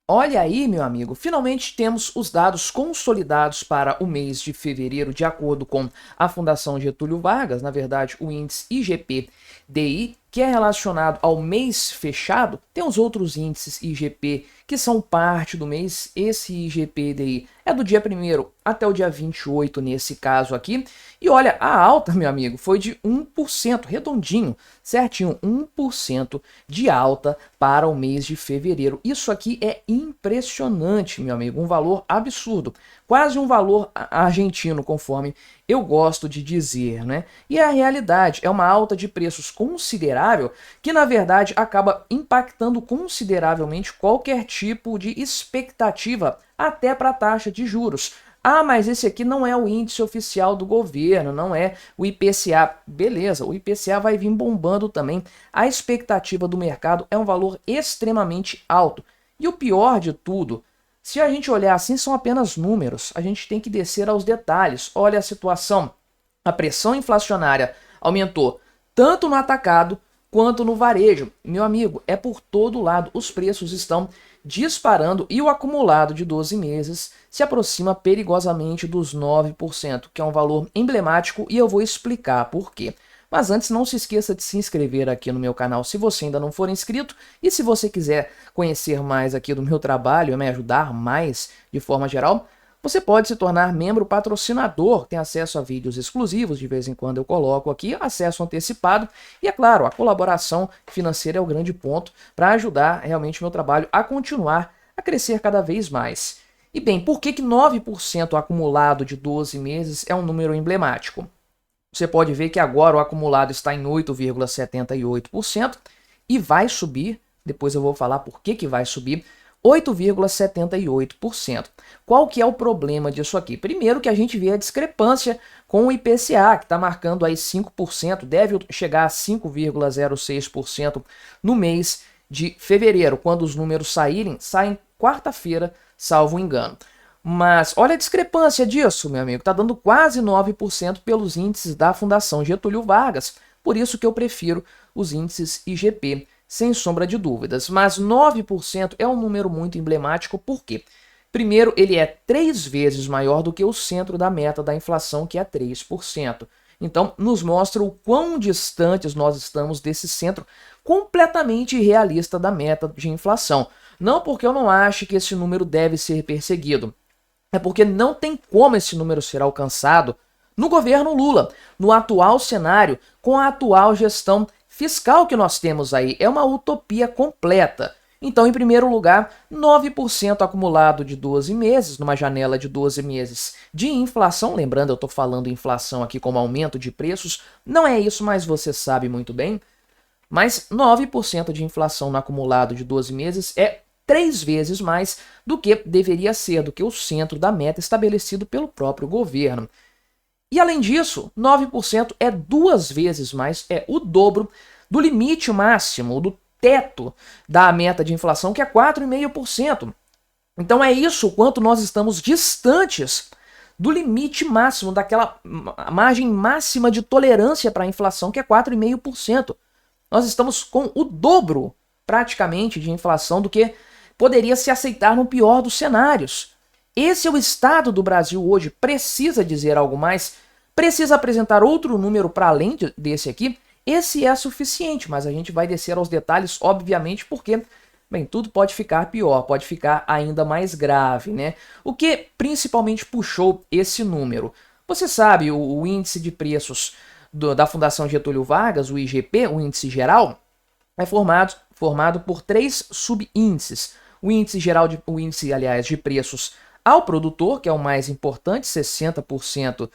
Olha aí, meu amigo, finalmente temos os dados consolidados para o mês de fevereiro, de acordo com a Fundação Getúlio Vargas, na verdade, o índice IGP-DI, que é relacionado ao mês fechado. Tem os outros índices IGP que são parte do mês. Esse IGP-DI é do dia 1º até o dia 28 nesse caso aqui. E olha, a alta, meu amigo, foi de 1%, redondinho, certinho, 1% de alta para o mês de fevereiro. Isso aqui é impressionante, meu amigo, um valor absurdo, quase um valor argentino, conforme eu gosto de dizer, né? E a realidade é uma alta de preços considerável que, na verdade, acaba impactando consideravelmente qualquer tipo de expectativa até para a taxa de juros. Ah, mas esse aqui não é o índice oficial do governo, não é o IPCA. Beleza, o IPCA vai vir bombando também. A expectativa do mercado é um valor extremamente alto. E o pior de tudo, se a gente olhar assim, são apenas números. A gente tem que descer aos detalhes. Olha a situação. A pressão inflacionária aumentou tanto no atacado quanto no varejo. Meu amigo, é por todo lado. Os preços estão disparando e o acumulado de 12 meses se aproxima perigosamente dos 9%, que é um valor emblemático e eu vou explicar por quê. Mas antes, não se esqueça de se inscrever aqui no meu canal se você ainda não for inscrito, e se você quiser conhecer mais aqui do meu trabalho e me ajudar mais de forma geral, você pode se tornar membro patrocinador, tem acesso a vídeos exclusivos, de vez em quando eu coloco aqui, acesso antecipado, e é claro, a colaboração financeira é o grande ponto para ajudar realmente o meu trabalho a continuar a crescer cada vez mais. E bem, por que 9% acumulado de 12 meses é um número emblemático? Você pode ver que agora o acumulado está em 8,78% e vai subir, depois eu vou falar por que vai subir, 8,78%. Qual que é o problema disso aqui? Primeiro que a gente vê a discrepância com o IPCA, que está marcando aí 5%, deve chegar a 5,06% no mês de fevereiro. Quando os números saem quarta-feira, salvo engano. Mas olha a discrepância disso, meu amigo. Está dando quase 9% pelos índices da Fundação Getúlio Vargas. Por isso que eu prefiro os índices IGP, sem sombra de dúvidas. Mas 9% é um número muito emblemático, por quê? Primeiro, ele é 3 vezes maior do que o centro da meta da inflação, que é 3%. Então, nos mostra o quão distantes nós estamos desse centro completamente irrealista da meta de inflação. Não porque eu não acho que esse número deve ser perseguido, é porque não tem como esse número ser alcançado no governo Lula, no atual cenário, com a atual gestão fiscal que nós temos aí. É uma utopia completa. Então, em primeiro lugar, 9% acumulado de 12 meses, numa janela de 12 meses de inflação. Lembrando, eu estou falando inflação aqui como aumento de preços. Não é isso, mas você sabe muito bem. Mas 9% de inflação no acumulado de 12 meses é 3 vezes mais do que deveria ser, do que o centro da meta estabelecido pelo próprio governo. E além disso, 9% é 2 vezes mais, é o dobro do limite máximo, do teto da meta de inflação, que é 4,5%. Então é isso o quanto nós estamos distantes do limite máximo, daquela margem máxima de tolerância para a inflação, que é 4,5%. Nós estamos com o dobro, praticamente, de inflação do que poderia se aceitar no pior dos cenários. Esse é o estado do Brasil hoje. Precisa dizer algo mais? Precisa apresentar outro número para além desse aqui? Esse é suficiente, mas a gente vai descer aos detalhes, obviamente, porque, bem, tudo pode ficar pior, pode ficar ainda mais grave, né? O que principalmente puxou esse número? Você sabe, o índice de preços da Fundação Getúlio Vargas, o IGP, o índice geral, é formado por 3 subíndices. O índice geral, aliás, de preços ao produtor, que é o mais importante, 60%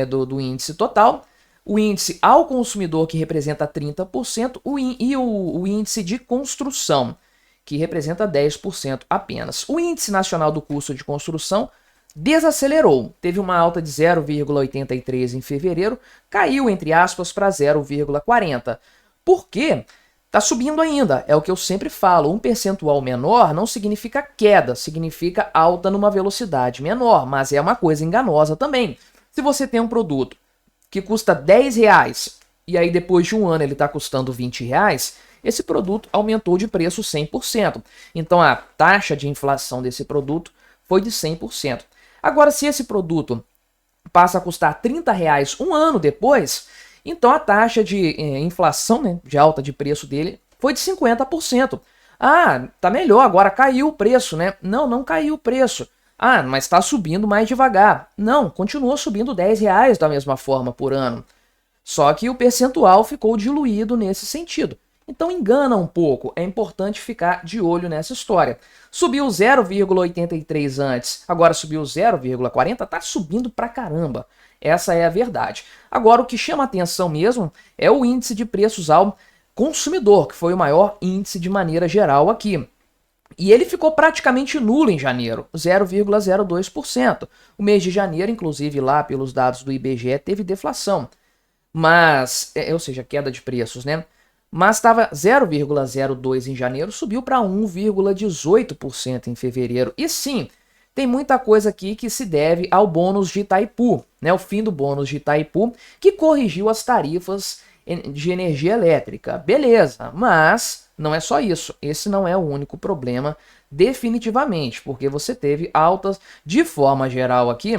do índice total. O índice ao consumidor, que representa 30%, e o índice de construção, que representa 10% apenas. O índice nacional do custo de construção desacelerou, teve uma alta de 0,83 em fevereiro, caiu, entre aspas, para 0,40. Por quê? Está subindo ainda, é o que eu sempre falo, um percentual menor não significa queda, significa alta numa velocidade menor, mas é uma coisa enganosa também. Se você tem um produto que custa R$10, e aí depois de um ano ele está custando R$20, esse produto aumentou de preço 100%. Então a taxa de inflação desse produto foi de 100%. Agora, se esse produto passa a custar R$ 30 um ano depois, então a taxa de inflação, né, de alta de preço dele foi de 50%. Ah, tá melhor, agora caiu o preço, né? Não, não caiu o preço. Ah, mas está subindo mais devagar. Não, continuou subindo R$ 10 da mesma forma por ano. Só que o percentual ficou diluído nesse sentido. Então engana um pouco, é importante ficar de olho nessa história. Subiu 0,83 antes, agora subiu 0,40, tá subindo pra caramba. Essa é a verdade. Agora o que chama atenção mesmo é o índice de preços ao consumidor, que foi o maior índice de maneira geral aqui. E ele ficou praticamente nulo em janeiro, 0,02%. O mês de janeiro, inclusive lá pelos dados do IBGE, teve deflação. Mas, ou seja, queda de preços, né? Mas estava 0,02 em janeiro, subiu para 1,18% em fevereiro. E sim, tem muita coisa aqui que se deve ao bônus de Itaipu, né? O fim do bônus de Itaipu, que corrigiu as tarifas de energia elétrica. Beleza, mas não é só isso. Esse não é o único problema, definitivamente, porque você teve altas, de forma geral aqui,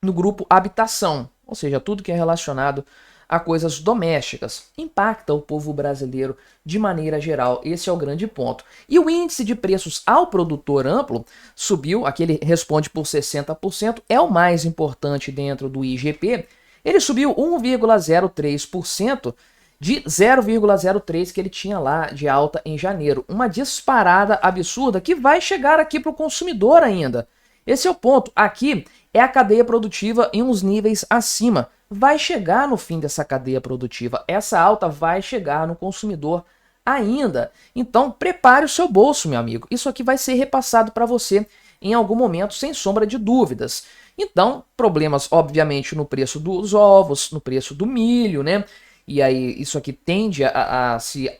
no grupo habitação, ou seja, tudo que é relacionado a coisas domésticas, impacta o povo brasileiro de maneira geral. Esse é o grande ponto. E o índice de preços ao produtor amplo subiu, aqui ele responde por 60%, é o mais importante dentro do IGP. Ele subiu 1,03% de 0,03 que ele tinha lá de alta em janeiro. Uma disparada absurda que vai chegar aqui para o consumidor ainda. Esse é o ponto. Aqui é a cadeia produtiva em uns níveis acima. Vai chegar no fim dessa cadeia produtiva. Essa alta vai chegar no consumidor ainda. Então, prepare o seu bolso, meu amigo. Isso aqui vai ser repassado para você em algum momento, sem sombra de dúvidas. Então, problemas, obviamente, no preço dos ovos, no preço do milho, né? E aí, isso aqui tende a se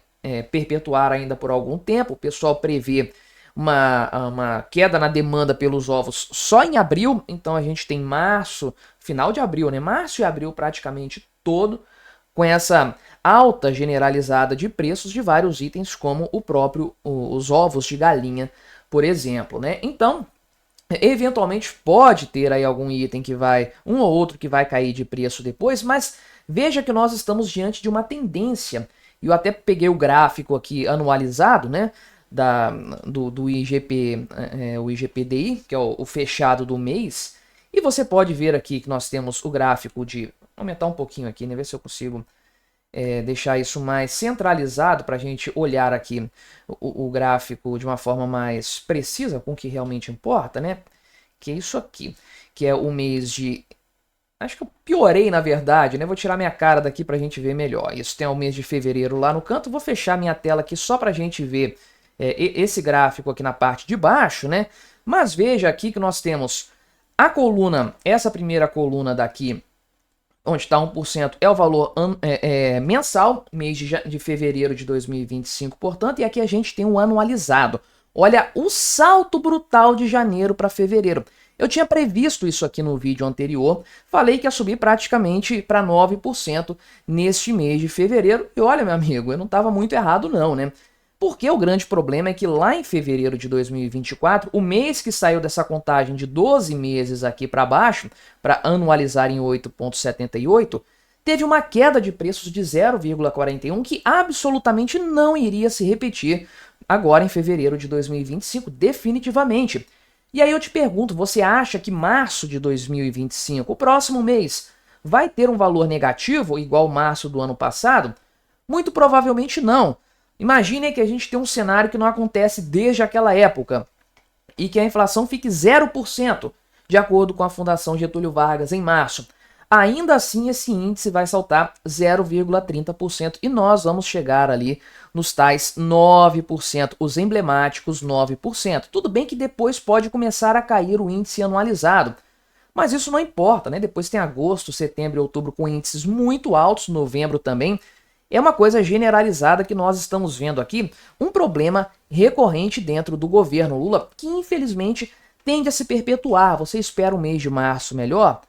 perpetuar ainda por algum tempo. O pessoal prevê uma queda na demanda pelos ovos só em abril, então a gente tem março, final de abril, né? Março e abril praticamente todo, com essa alta generalizada de preços de vários itens, como os ovos de galinha, por exemplo, né? Então, eventualmente pode ter aí algum item que um ou outro que vai cair de preço depois, mas veja que nós estamos diante de uma tendência, e eu até peguei o gráfico aqui anualizado, né? Do IGP, o IGPDI, que é o fechado do mês, e você pode ver aqui que nós temos o gráfico de... aumentar um pouquinho aqui, né? Ver se eu consigo deixar isso mais centralizado para a gente olhar aqui o gráfico de uma forma mais precisa, com o que realmente importa, né? Que é isso aqui, que é o mês de... Acho que eu piorei, na verdade, né? Vou tirar minha cara daqui para a gente ver melhor. Isso tem o mês de fevereiro lá no canto, vou fechar minha tela aqui só para a gente ver esse gráfico aqui na parte de baixo, né? Mas veja aqui que nós temos a coluna, essa primeira coluna daqui, onde está 1%, é o valor mensal, mês de fevereiro de 2025, portanto, e aqui a gente tem um anualizado. Olha o salto brutal de janeiro para fevereiro. Eu tinha previsto isso aqui no vídeo anterior, falei que ia subir praticamente para 9% neste mês de fevereiro, e olha, meu amigo, eu não estava muito errado não, né? Porque o grande problema é que lá em fevereiro de 2024, o mês que saiu dessa contagem de 12 meses aqui para baixo, para anualizar em 8,78, teve uma queda de preços de 0,41 que absolutamente não iria se repetir agora em fevereiro de 2025, definitivamente. E aí eu te pergunto, você acha que março de 2025, o próximo mês, vai ter um valor negativo igual março do ano passado? Muito provavelmente não. Imaginem que a gente tem um cenário que não acontece desde aquela época e que a inflação fique 0%, de acordo com a Fundação Getúlio Vargas, em março. Ainda assim, esse índice vai saltar 0,30% e nós vamos chegar ali nos tais 9%, os emblemáticos 9%. Tudo bem que depois pode começar a cair o índice anualizado, mas isso não importa, né? Depois tem agosto, setembro e outubro com índices muito altos, novembro também. É uma coisa generalizada que nós estamos vendo aqui, um problema recorrente dentro do governo Lula, que infelizmente tende a se perpetuar. Você espera o mês de março melhor?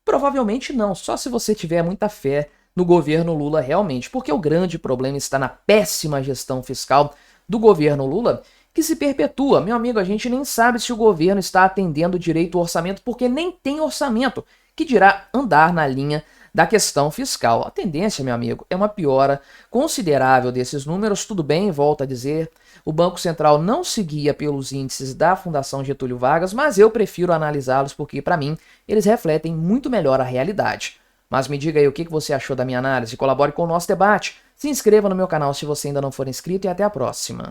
Provavelmente não, só se você tiver muita fé no governo Lula realmente, porque o grande problema está na péssima gestão fiscal do governo Lula, que se perpetua. Meu amigo, a gente nem sabe se o governo está atendendo direito o orçamento, porque nem tem orçamento, que dirá andar na linha da questão fiscal. A tendência, meu amigo, é uma piora considerável desses números. Tudo bem, volto a dizer, o Banco Central não seguia pelos índices da Fundação Getúlio Vargas, mas eu prefiro analisá-los porque, para mim, eles refletem muito melhor a realidade. Mas me diga aí o que você achou da minha análise, colabore com o nosso debate, se inscreva no meu canal se você ainda não for inscrito e até a próxima.